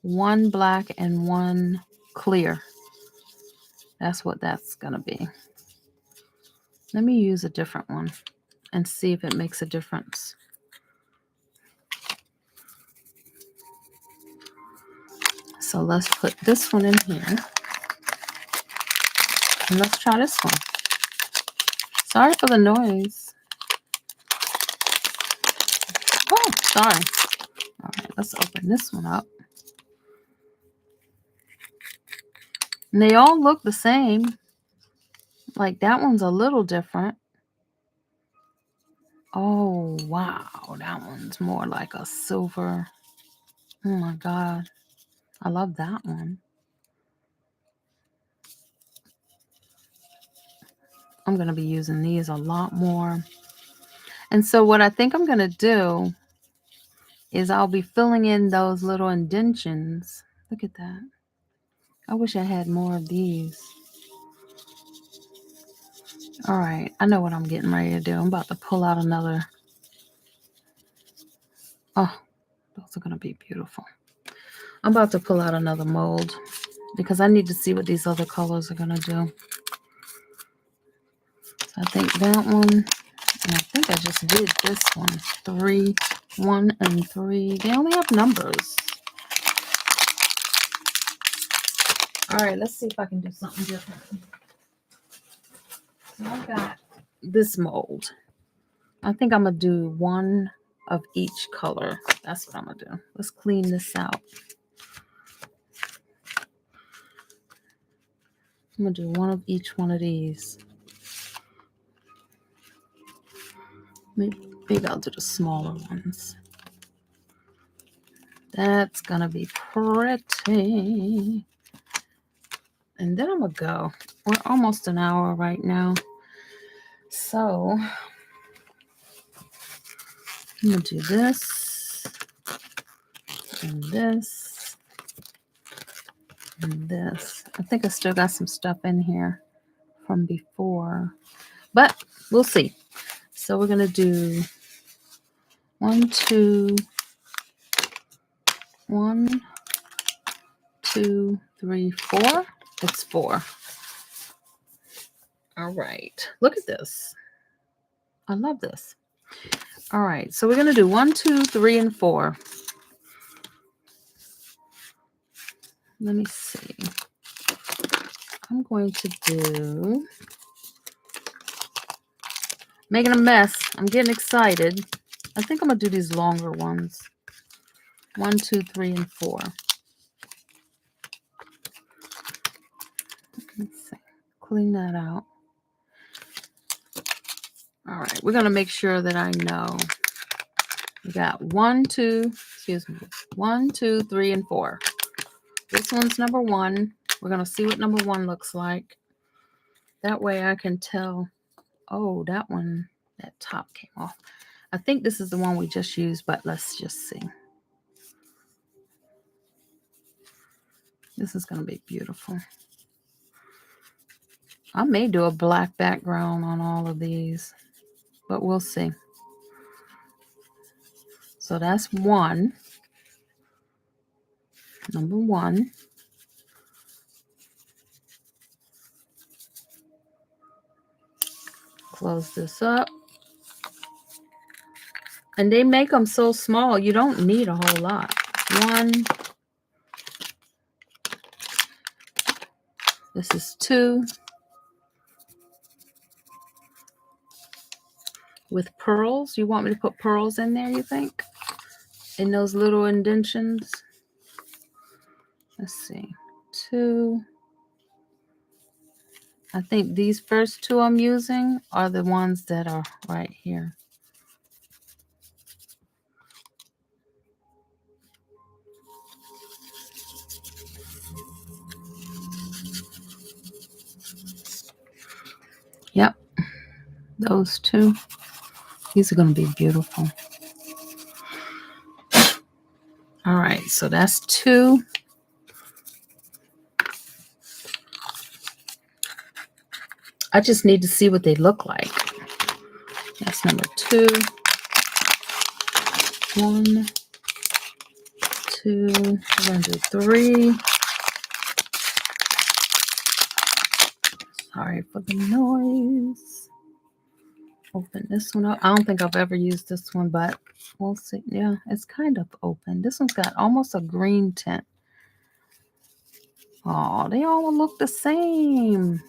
one black and one clear. That's what that's going to be. Let me use a different one and see if it makes a difference. So let's put this one in here. And let's try this one. Sorry for the noise. Oh, sorry. All right, let's open this one up. And they all look the same. Like that one's a little different. Oh, wow. That one's more like a silver. Oh my God. I love that one. I'm going to be using these a lot more. And so what I think I'm going to do is I'll be filling in those little indentions. Look at that. I wish I had more of these. All right, I know what I'm getting ready to do. I'm about to pull out another. Oh, those are going to be beautiful. I'm about to pull out another mold because I need to see what these other colors are going to do. So I think that one, and I think I just did this one. 3, 1, and 3. They only have numbers. All right, let's see if I can do something different. So I've got this mold. I think I'm going to do one of each color. That's what I'm going to do. Let's clean this out. I'm going to do one of each one of these. Maybe I'll do the smaller ones. That's going to be pretty. And then I'm going to go. We're almost an hour right now. So I'm going to do this and this and this. I think I still got some stuff in here from before, but we'll see. So we're going to do 1, 2, 1, 2, 3, 4. It's 4. All right. Look at this. I love this. All right. So we're going to do 1, 2, 3, and 4. Let me see. I'm going to do... Making a mess. I'm getting excited. I think I'm going to do these longer ones. 1, 2, 3, and 4. Let's see. Clean that out. All right. We're going to make sure that I know. We got 1, 2, 3, and 4. This one's number 1. We're going to see what number 1 looks like. That way I can tell. Oh, that one, that top came off. I think this is the one we just used, but let's just see. This is going to be beautiful. I may do a black background on all of these, but we'll see. So that's 1. Number 1. Close this up. And they make them so small, you don't need a whole lot. 1. This is 2. With pearls. You want me to put pearls in there, you think? In those little indentions? Let's see. 2. I think these first 2 I'm using are the ones that are right here. Yep. Those 2. These are going to be beautiful. All right. So that's 2. I just need to see what they look like. That's number 2. 1, 2. We're going to do 3. Sorry for the noise. Open this one up. I don't think I've ever used this one, but we'll see. Yeah, it's kind of open. This one's got almost a green tint. Oh, they all look the same.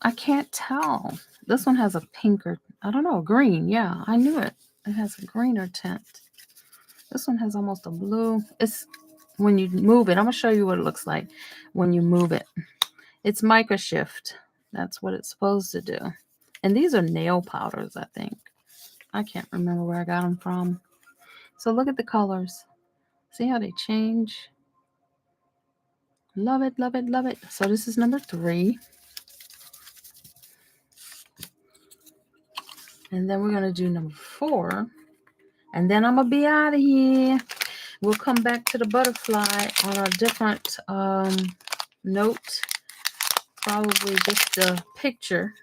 I can't tell. This one has a pinker, I don't know, green. Yeah, I knew it. It has a greener tint. This one has almost a blue. It's when you move it. I'm going to show you what it looks like when you move it. It's microshift. That's what it's supposed to do. And these are nail powders, I think. I can't remember where I got them from. So look at the colors. See how they change? Love it, love it, love it. So this is number 3. And then we're going to do number 4. And then I'm going to be out of here. We'll come back to the butterfly on a different note. Probably just a picture,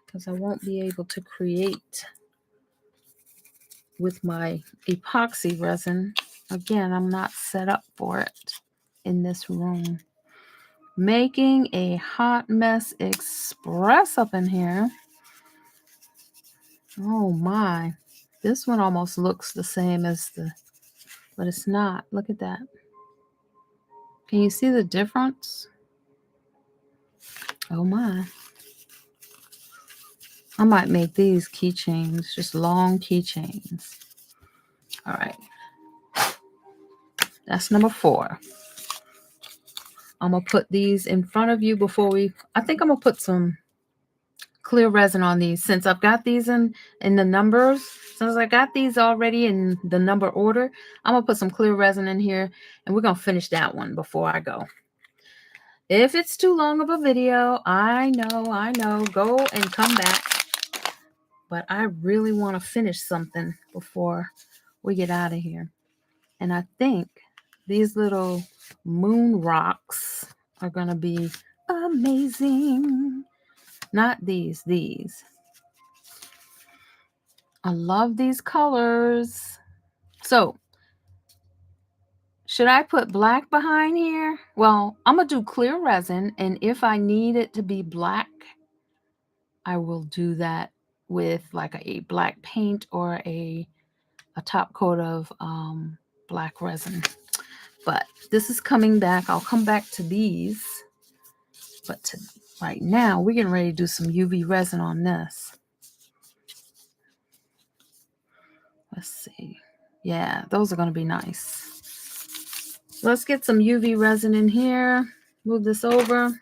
because I won't be able to create with my epoxy resin. Again, I'm not set up for it in this room. Making a hot mess express up in here. Oh my. This one almost looks the same as but it's not. Look at that. Can you see the difference? Oh my. I might make these keychains, just long keychains. All right. That's number 4. I'm going to put these in front of you before I think I'm going to put some clear resin on these since I've got these in the numbers. Since I got these already in the number order, I'm going to put some clear resin in here and we're going to finish that one before I go. If it's too long of a video, I know, go and come back. But I really want to finish something before we get out of here. And I think these little moon rocks are going to be amazing. Not these. I love these colors. So, should I put black behind here? Well, I'm going to do clear resin. And if I need it to be black, I will do that with like a black paint or a top coat of black resin. But this is coming back. I'll come back to these. But right now, we're getting ready to do some UV resin on this. Let's see. Yeah, those are going to be nice. Let's get some UV resin in here. Move this over.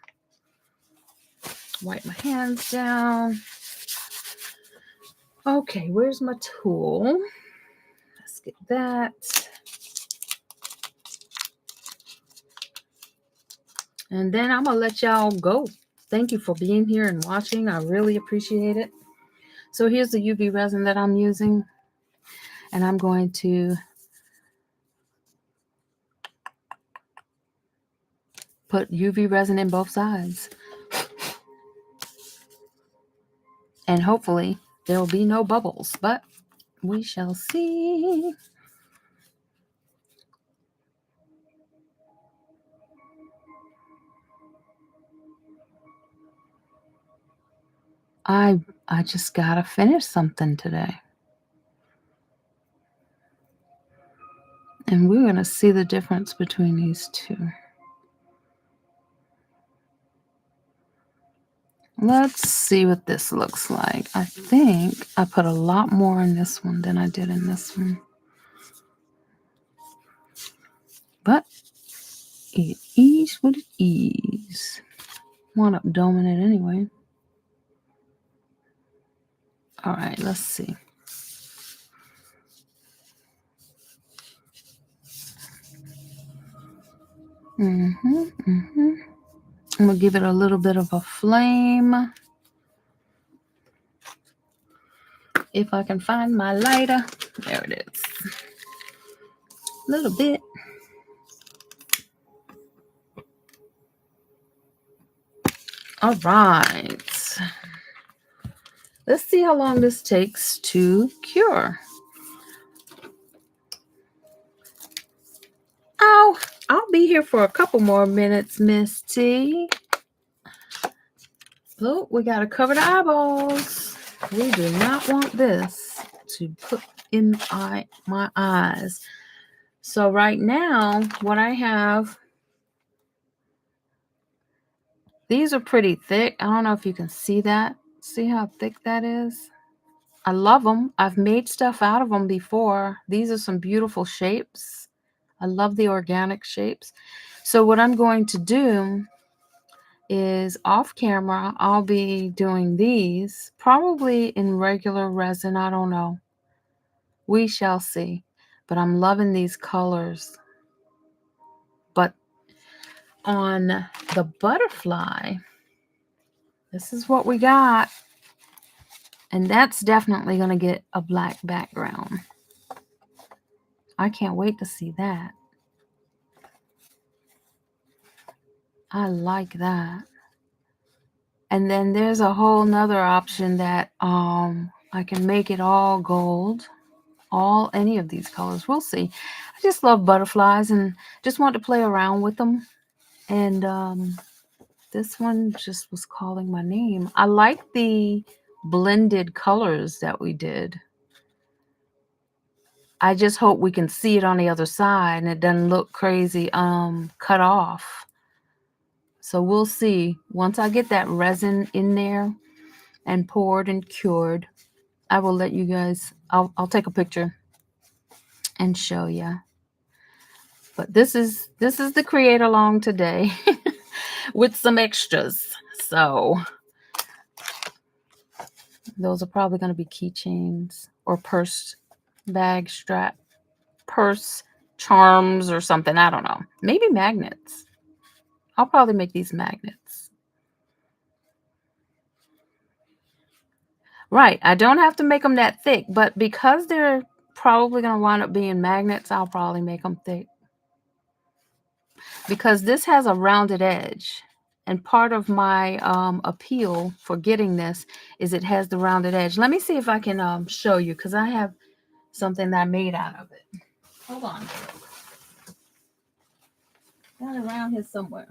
Wipe my hands down. Okay, where's my tool? Let's get that. And then I'm going to let y'all go. Thank you for being here and watching. I really appreciate it. So here's the UV resin that I'm using. And I'm going to put UV resin in both sides. And hopefully there will be no bubbles, but we shall see. I just gotta finish something today. And we're gonna see the difference between these two. Let's see what this looks like. I think I put a lot more in this one than I did in this one. But it is what it is. Wound up doming it anyway. All right, let's see. I'm gonna give it a little bit of a flame. If I can find my lighter. There it is. A little bit. All right. Let's see how long this takes to cure. Oh, I'll be here for a couple more minutes, Miss T. Oh, we got to cover the eyeballs. We do not want this to put in my eyes. So right now, what I have, these are pretty thick. I don't know if you can see that. See how thick that is? I love them. I've made stuff out of them before. These are some beautiful shapes. I love the organic shapes. So what I'm going to do is off camera, I'll be doing these, probably in regular resin. I don't know. We shall see. But I'm loving these colors. But on the butterfly, this is what we got. And that's definitely going to get a black background. I can't wait to see that. I like that. And then there's a whole nother option that I can make it all gold. Any of these colors. We'll see. I just love butterflies and just want to play around with them. And this one just was calling my name. I like the blended colors that we did. I just hope we can see it on the other side and it doesn't look crazy cut off. So we'll see. Once I get that resin in there, and poured and cured. I will let you guys, I'll take a picture and show you. But this is the create along today with some extras. So those are probably going to be keychains or purse, bag, strap, purse, charms or something. I don't know. Maybe magnets. I'll probably make these magnets. Right. I don't have to make them that thick, but because they're probably going to wind up being magnets, I'll probably make them thick. Because this has a rounded edge. And part of my appeal for getting this is it has the rounded edge. Let me see if I can show you, because I have something that I made out of it. Hold on. Got it around here somewhere.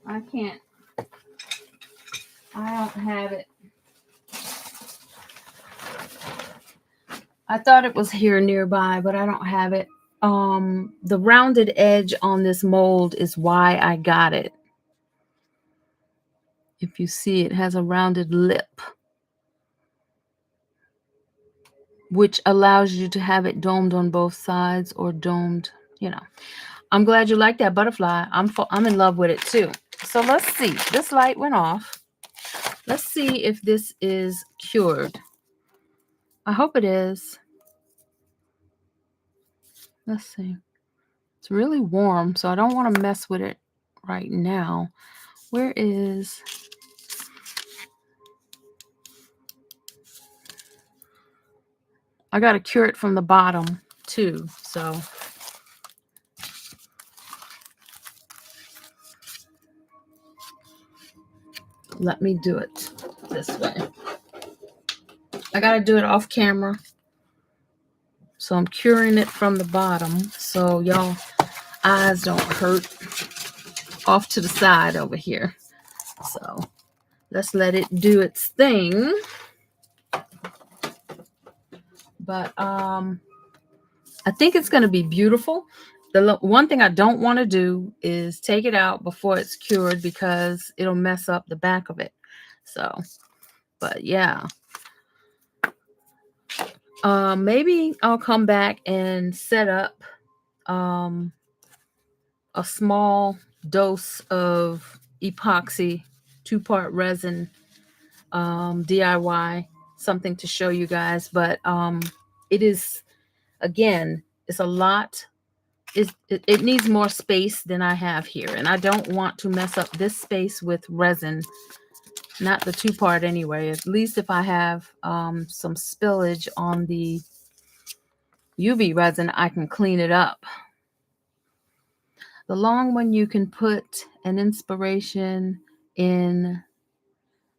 I don't have it. I thought it was here nearby, but I don't have it. The rounded edge on this mold is why I got it. If you see, it has a rounded lip, which allows you to have it domed on both sides or domed, you know. I'm glad you like that butterfly. I'm in love with it too. So let's see. This light went off. Let's see if this is cured. I hope it is. Let's see. It's really warm, so I don't want to mess with it right now. Where is... I got to cure it from the bottom too, so... Let me do it this way. I got to do it off camera. So I'm curing it from the bottom so y'all eyes don't hurt off to the side over here. So let's let it do its thing. But I think it's going to be beautiful. The one thing I don't want to do is take it out before it's cured because it'll mess up the back of it. So, but yeah. Maybe I'll come back and set up a small dose of epoxy 2-part resin DIY, something to show you guys. But it is, again, it's a lot. It needs more space than I have here, and I don't want to mess up this space with resin. Not the 2-part anyway. At least if I have some spillage on the UV resin, I can clean it up. The long one, you can put an inspiration in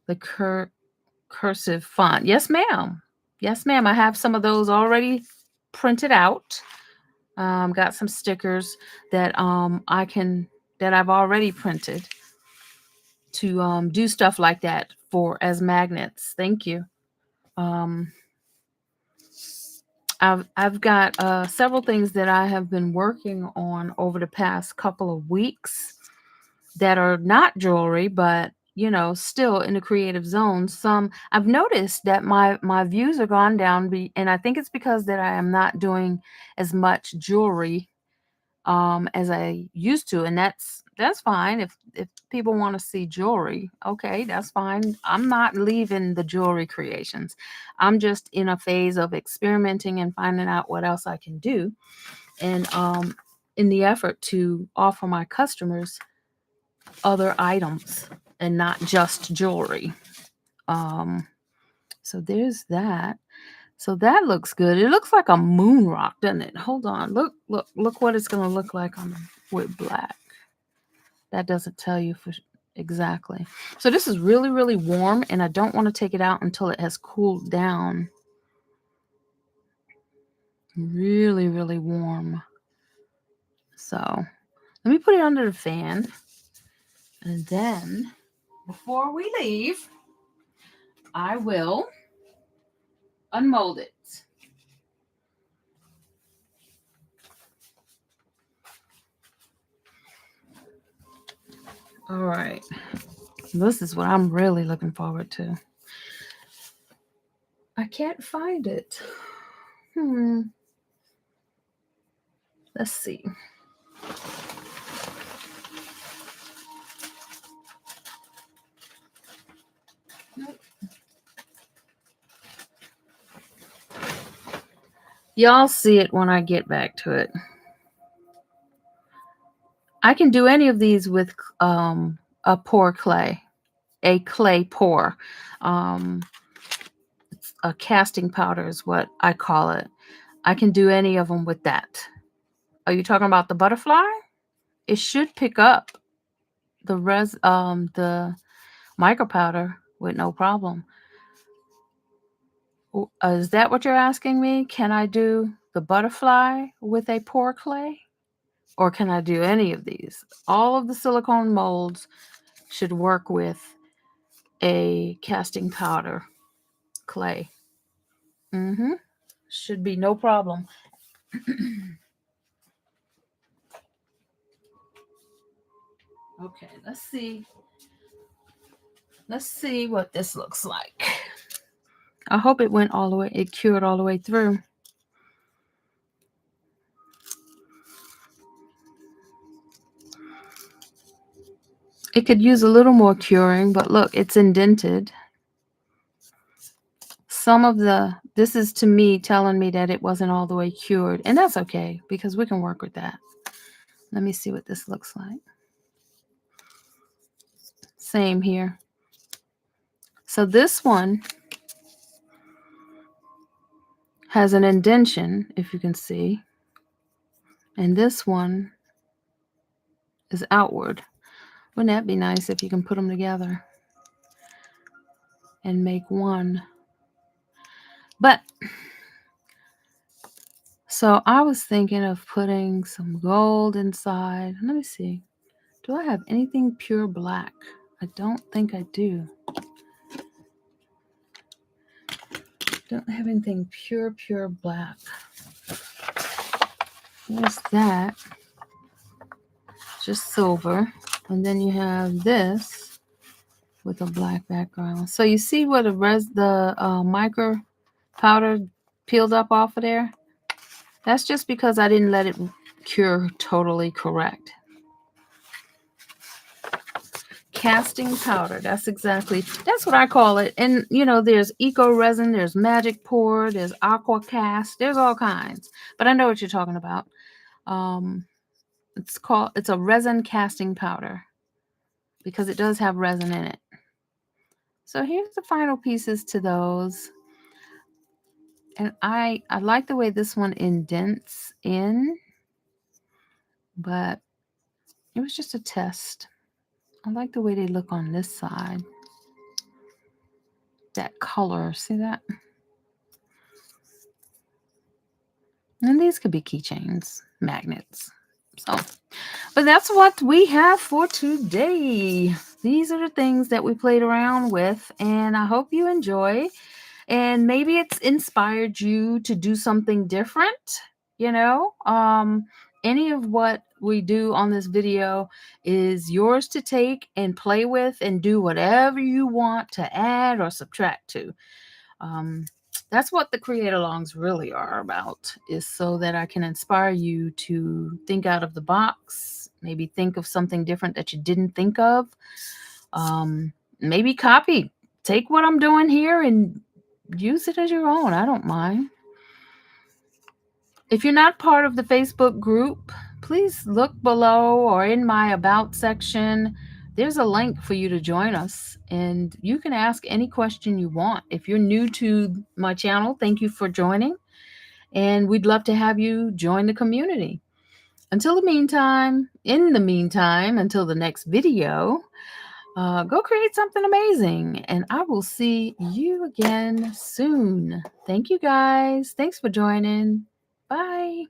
the cursive font. Yes, ma'am. Yes, ma'am. I have some of those already printed out. Got some stickers that that I've already printed to do stuff like that for as magnets. Thank you. I've got several things that I have been working on over the past couple of weeks that are not jewelry, but you know, still in the creative zone. Some I've noticed that my views are gone down, and I think it's because that I am not doing as much jewelry as I used to, and that's fine. If people want to see jewelry, okay, that's fine. I'm not leaving the jewelry creations. I'm just in a phase of experimenting and finding out what else I can do, and in the effort to offer my customers other items and not just jewelry. So there's that. So that looks good. It looks like a moon rock, doesn't it? Hold on. Look what it's going to look like with black. That doesn't tell you for exactly. So this is really, really warm, and I don't want to take it out until it has cooled down. Really, really warm. So let me put it under the fan. And then before we leave, I will unmold it. All right. This is what I'm really looking forward to. I can't find it. Let's see. Nope. Y'all see it when I get back to it. I can do any of these with a pour clay, a clay pour. A casting powder is what I call it. I can do any of them with that. Are you talking about the butterfly? It should pick up the micro powder with no problem. Is that what you're asking me? Can I do the butterfly with a pour clay? Or can I do any of these? All of the silicone molds should work with a casting powder clay. Should be no problem. Okay, let's see. Let's see what this looks like. I hope it went all the way, it cured all the way through. It could use a little more curing, but look, it's indented. Some of this is to me telling me that it wasn't all the way cured, and that's okay because we can work with that. Let me see what this looks like. Same here. So this one has an indentation, if you can see, and this one is outward. Wouldn't that be nice if you can put them together and make one? But so I was thinking of putting some gold inside. Let me see. Do I have anything pure black? I don't think I do. Don't have anything pure black. There's that. Just silver. And then you have this with a black background. So you see where the micro powder peeled up off of there? That's just because I didn't let it cure totally correct. Casting powder. That's what I call it. And there's eco resin, there's magic pour, there's aqua cast, there's all kinds. But I know what you're talking about. It's a resin casting powder because it does have resin in it. So here's the final pieces to those. And I like the way this one indents in, but it was just a test. I like the way they look on this side. That color, see that? And these could be keychains, magnets. So, but that's what we have for today. These are the things that we played around with, and I hope you enjoy. And maybe it's inspired you to do something different. Any of what we do on this video is yours to take and play with and do whatever you want to add or subtract to. That's what the create alongs really are about, is so that I can inspire you to think out of the box, maybe think of something different that you didn't think of. Maybe take what I'm doing here and use it as your own. I don't mind. If you're not part of the Facebook group, please look below or in my about section. There's a link for you to join us, and you can ask any question you want. If you're new to my channel, thank you for joining, and we'd love to have you join the community. Until the meantime, until the next video, go create something amazing, and I will see you again soon. Thank you guys. Thanks for joining. Bye.